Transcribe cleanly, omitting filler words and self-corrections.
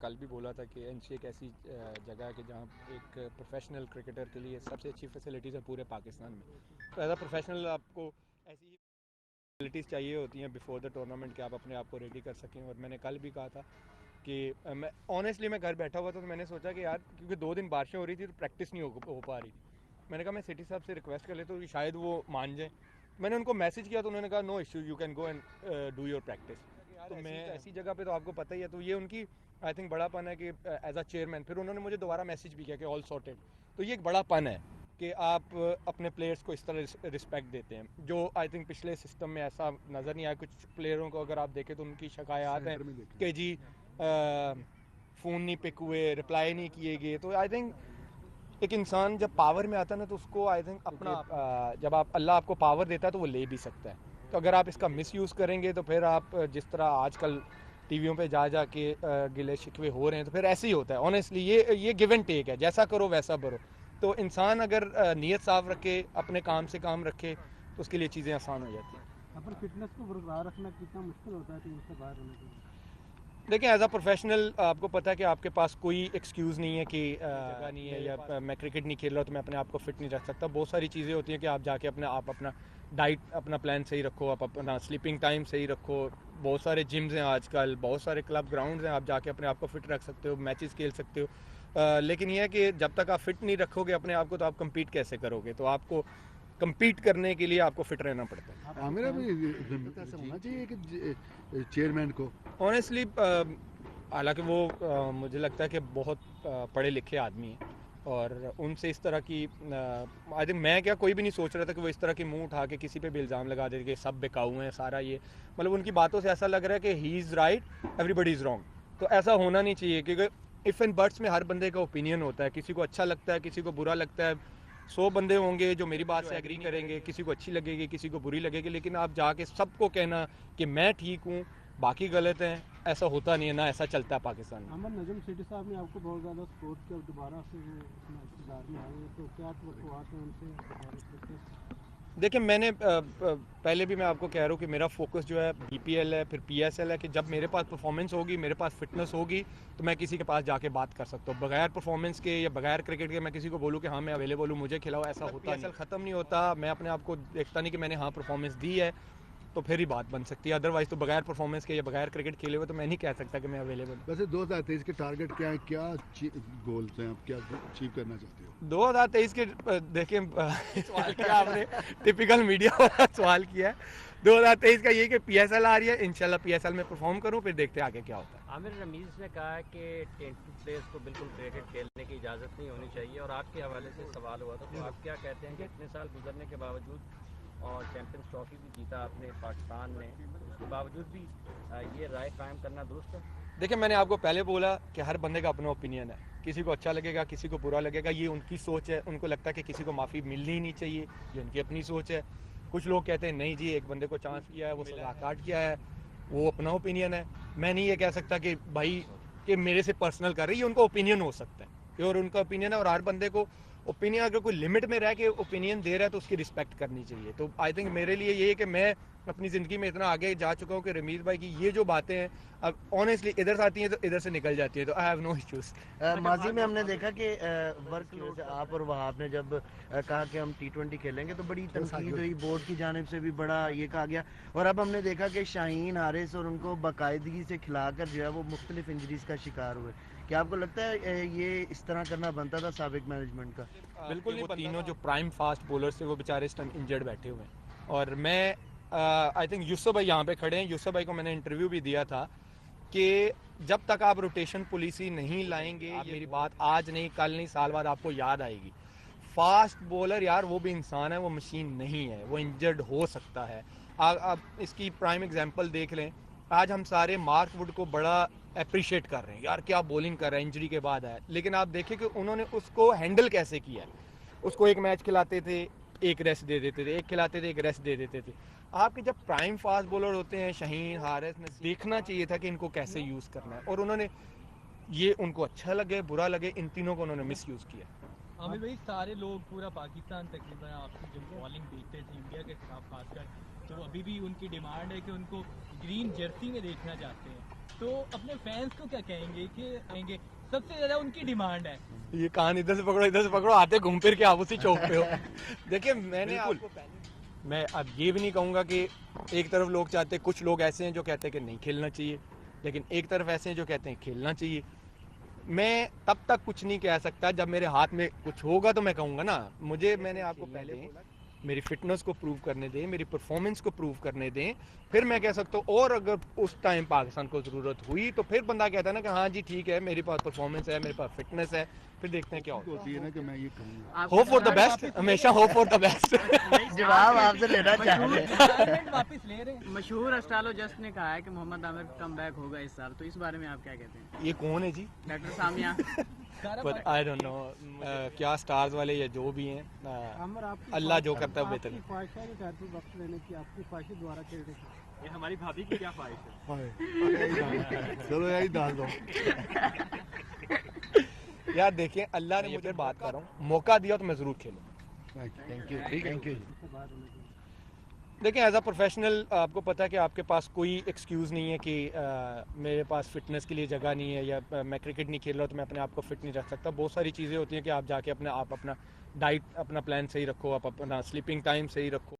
कल भी बोला था कि एनसी एक ऐसी जगह है कि जहाँ एक प्रोफेशनल क्रिकेटर के लिए सबसे अच्छी फैसिलिटीज़ है पूरे पाकिस्तान में। तो एज अ प्रोफेशनल आपको ऐसी ही फैसिलिटीज़ चाहिए होती हैं बिफोर द टूर्नामेंट कि आप अपने आप को रेडी कर सकें। और मैंने कल भी कहा था कि मैं ऑनेस्टली मैं घर बैठा हुआ था तो मैंने सोचा कि यार क्योंकि 2 दिन बारिशें हो रही थी तो प्रैक्टिस नहीं हो पा रही थी। मैंने कहा मैं सिटी साहब से रिक्वेस्ट कर लेता हूँ कि शायद वो मान जाए। मैंने उनको मैसेज किया तो उन्होंने कहा no issue, you can go and do your practice. तो मैं ऐसी जगह पे तो आपको पता ही है, तो ये उनकी आई थिंक बड़ा पन है कि एज अ चेयरमैन फिर उन्होंने मुझे दोबारा मैसेज भी किया कि ऑल सॉर्टेड। तो ये एक बड़ा पन है कि आप अपने प्लेयर्स को इस तरह रिस्पेक्ट देते हैं, जो आई थिंक पिछले सिस्टम में ऐसा नज़र नहीं आया। कुछ प्लेयरों को अगर आप देखें तो उनकी शिकायत है कि जी फ़ोन नहीं पिक हुए, रिप्लाई नहीं किए गए। तो आई थिंक एक इंसान जब पावर में आता है ना तो उसको आई थिंक अपना जब आप अल्लाह आपको पावर देता है तो वो ले भी सकता है। तो अगर आप इसका मिसयूज़ करेंगे तो फिर आप जिस तरह आजकल टीवियों पे जा के गिले शिकवे हो रहे हैं तो फिर ऐसे ही होता है। ऑनेस्टली ये गिव एंड टेक है, जैसा करो वैसा भरो। तो इंसान अगर नीयत साफ रखे, अपने काम से काम रखे, तो उसके लिए चीज़ें आसान हो जाती हैं। पर फिटनेस को बरकरार रखना कितना मुश्किल होता है टीम से बाहर होने के लिए? देखिए एज अ प्रोफेशनल आपको पता है कि आपके पास कोई एक्सक्यूज़ नहीं है कि जगह नहीं है या मैं क्रिकेट नहीं खेल रहा तो मैं अपने आप को फिट नहीं रख सकता। बहुत सारी चीज़ें होती हैं कि आप जाके अपना डाइट अपना प्लान सही रखो, आप अपना स्लीपिंग टाइम सही रखो। बहुत सारे जिम्स हैं आजकल, बहुत सारे क्लब ग्राउंड्स हैं, आप जाके अपने आप को फिट रख सकते हो, मैचेस खेल सकते हो। लेकिन यह है कि जब तक आप फिट नहीं रखोगे अपने आप को तो आप कम्पीट कैसे करोगे। तो आपको कम्पीट करने के लिए आपको फिट रहना पड़ता है। आमिर अभी ऐसा होना चाहिए कि चेयरमैन को ऑनेस्टली हालांकि वो मुझे लगता है कि बहुत पढ़े लिखे आदमी हैं और उनसे इस तरह की आई थिंक मैं क्या कोई भी नहीं सोच रहा था कि वो इस तरह की मुंह उठा के किसी पे भी इल्ज़ाम लगा दे कि सब बेकाऊ हैं सारा। ये मतलब उनकी बातों से ऐसा लग रहा है कि he is right everybody is wrong. तो ऐसा होना नहीं चाहिए क्योंकि इफ़ एंड बर्ड्स में हर बंदे का ओपिनियन होता है, किसी को अच्छा लगता है, किसी को बुरा लगता है। 100 बंदे होंगे जो मेरी बात से एग्री करेंगे, किसी को अच्छी लगेगी, किसी को बुरी लगेगी। लेकिन आप जाके सबको कहना कि मैं ठीक हूँ बाकी गलत हैं, ऐसा होता नहीं है, ना ऐसा चलता है पाकिस्तान में। अमन नजम सेठी साहब ने आपको बहुत ज़्यादा सपोर्ट किया, दोबारा से वो इक़्तिदार में आए, तो क्या तवक्कुआत हैं उनसे? देखिए मैंने पहले भी मैं आपको कह रहा हूँ कि मेरा फोकस जो है बीपीएल है, फिर पीएसएल है कि जब मेरे पास परफॉर्मेंस होगी, मेरे पास फिटनेस होगी तो मैं किसी के पास जाके बात कर सकता हूँ। बगैर परफॉर्मेंस के या बगैर क्रिकेट के मैं किसी को बोलूँ कि हाँ मैं अवेलेबल हूँ, मुझे खिलाओ, ऐसा होता नहीं। पीएसएल ख़त्म नहीं होता, मैं अपने आप को देखता नहीं कि मैंने हाँ परफॉर्मेंस दी है तो फिर ही बात बन सकती है। अदरवाइज़ तो बगैर परफॉर्मेंस के या बगैर क्रिकेट खेले हुए तो मैं नहीं कह सकता कि मैं अवेलेबल हूँ। वैसे 2023 के टारगेट क्या है, क्या गोल्स हैं, आप क्या अचीव करना चाहते हो? 2023 के देखिए सवाल किया आपने, टिपिकल मीडिया वाला सवाल किया है। 2023 का ये कि पीएसएल आ रही है, इंशाल्लाह पीएसएल में परफॉर्म करूँ, फिर देखते हैं आगे क्या होता है। आमिर रमीज़ ने कहा है कि टेंटेड प्लेयर्स को बिल्कुल क्रिकेट खेलने की इजाज़त नहीं होनी चाहिए और आपके हवाले से सवाल हुआ था, तो आप क्या कहते हैं कि इतने साल गुजरने के बावजूद और चैम्पियंस ट्रॉफी भी जीता आपने पाकिस्तान ने, उसके बावजूद भी ये राय कायम करना दुरुस्त है? देखिए मैंने आपको पहले बोला कि हर बंदे का अपना ओपिनियन है, किसी को अच्छा लगेगा, किसी को बुरा लगेगा, ये उनकी सोच है। उनको लगता है कि किसी को माफ़ी मिलनी ही नहीं चाहिए, ये उनकी अपनी सोच है। कुछ लोग कहते हैं नहीं जी एक बंदे को चांस किया है, वो सजा काट किया है, वो अपना ओपिनियन है। मैं नहीं ये कह सकता कि भाई कि मेरे से पर्सनल कर रही है, उनका ओपिनियन हो सकता है और उनका ओपिनियन है। और हर बंदे को ओपिनियन अगर कोई लिमिट में रह के ओपिनियन दे रहा है तो उसकी रिस्पेक्ट करनी चाहिए। तो आई थिंक मेरे लिए ये है कि मैं अपनी ज़िंदगी में इतना आगे जा चुका हूँ कि रमीज़ भाई की ये जो बातें हैं अब ऑनेस्टली इधर से आती हैं तो इधर से निकल जाती है, तो आई हैव नो इश्यूज़। माजी में हमने देखा कि वर्कलोड आप और वहाब ने जब कहा कि हम T20 खेलेंगे तो बड़ी तनकीद हुई, बोर्ड की जानिब से भी बड़ा ये कहा गया। और अब हमने देखा कि शाहीन हारिस और उनको बाकायदगी से खिलाकर जो है वो मुख्तलिफ इंजरीज का शिकार हुए। क्या आपको लगता है ये इस तरह करना बनता था साबिक मैनेजमेंट का? बिल्कुल नहीं, तीनों जो प्राइम फास्ट बॉलर्स थे वो बेचारे इस टाइम इंजर्ड बैठे हुए हैं। और मैं आई थिंक यूसुफ भाई यहाँ पे खड़े हैं, यूसुफ भाई को मैंने इंटरव्यू भी दिया था कि जब तक आप रोटेशन पॉलिसी नहीं लाएंगे, आप मेरी बात आज नहीं कल नहीं साल बाद आपको याद आएगी। फास्ट बॉलर यार वो भी इंसान है, वो मशीन नहीं है, वो इंजर्ड हो सकता है। आप इसकी प्राइम एग्जांपल देख लें, आज हम सारे मार्क वुड को बड़ा अप्रिशिएट कर रहे हैं, यार क्या बॉलिंग कर रहा है, इंजरी के बाद आया। लेकिन आप देखें कि उन्होंने उसको हैंडल कैसे किया है। उसको एक मैच खिलाते थे, एक रेस्ट दे देते थे, एक खिलाते थे, एक रेस्ट दे देते थे। आपके जब प्राइम फास्ट बॉलर होते हैं शाहीन हारिस ने देखना चाहिए था कि इनको कैसे यूज़ करना है, और उन्होंने ये उनको अच्छा लगे बुरा लगे इन तीनों को उन्होंने मिस यूज़ किया। आमिर भाई सारे लोग पूरा पाकिस्तान तकरीबन आपकी जब बॉलिंग देखते थे इंडिया के खिलाफ खासकर, तो अभी भी उनको डिमांड है कि उनको ग्रीन जर्सी में देखना चाहते हैं। तो अपने फैंस को क्या कहेंगे कि आएंगे सबसे ज्यादा उनकी डिमांड है? ये कान इधर से पकड़ो, आते घूम फिर के आप उसी चौक पे हो। देखिए मैंने आपको मैं अब ये भी नहीं कहूँगा कि एक तरफ लोग चाहते, कुछ लोग ऐसे हैं जो कहते हैं कि नहीं खेलना चाहिए, लेकिन एक तरफ ऐसे हैं जो कहते हैं खेलना चाहिए। मैं तब तक कुछ नहीं कह सकता, जब मेरे हाथ में कुछ होगा तो मैं कहूँगा ना। मैंने आपको पहले बोला मेरी फिटनेस को प्रूव करने दें, मेरी परफॉर्मेंस को प्रूव करने दें, फिर मैं कह सकता हूँ। और अगर उस टाइम पाकिस्तान को ज़रूरत हुई तो फिर बंदा कहता है ना कि हाँ जी ठीक है, मेरे पास परफॉर्मेंस है, मेरे पास फिटनेस है, फिर देखते हैं क्या होता है। ना कि मैं ये कहूँगा होप फॉर द बेस्ट, हमेशा होप फॉर द बेस्ट। जवाब आपसे लेना चाह रहे हैं। रिटायरमेंट वापस ले रहे हैं। मशहूर एस्ट्रोलॉजिस्ट ने कहा है कि मोहम्मद आमिर का कमबैक होगा इस साल, तो इस बारे में आप क्या कहते हैं? ये कौन है जी? Doctor Samia. But I don't know क्या स्टार्स वाले या जो भी हैं, आमिर, आपकी अल्लाह जो करता है बेहतर आपकी ख्वाहिश है कि टाइटल वक्त लेने की, आपकी ख्वाहिश द्वारा खेलने की? ये हमारी भाभी की क्या ख्वाहिश है? चलो यही डाल दो। यार देखिए, अल्लाह ने मुझे बात कर रहा हूँ, मौका दिया तो मैं ज़रूर खेलूँ। Thank you. देखिए एज अ प्रोफेशनल आपको पता है कि आपके पास कोई एक्सक्यूज़ नहीं है कि मेरे पास फिटनेस के लिए जगह नहीं है, या मैं क्रिकेट नहीं खेल रहा तो मैं अपने आप को फिट नहीं रख सकता। बहुत सारी चीज़ें होती हैं कि आप जाके आप अपना डाइट, अपना प्लान सही रखो, आप अपना स्लीपिंग टाइम सही रखो।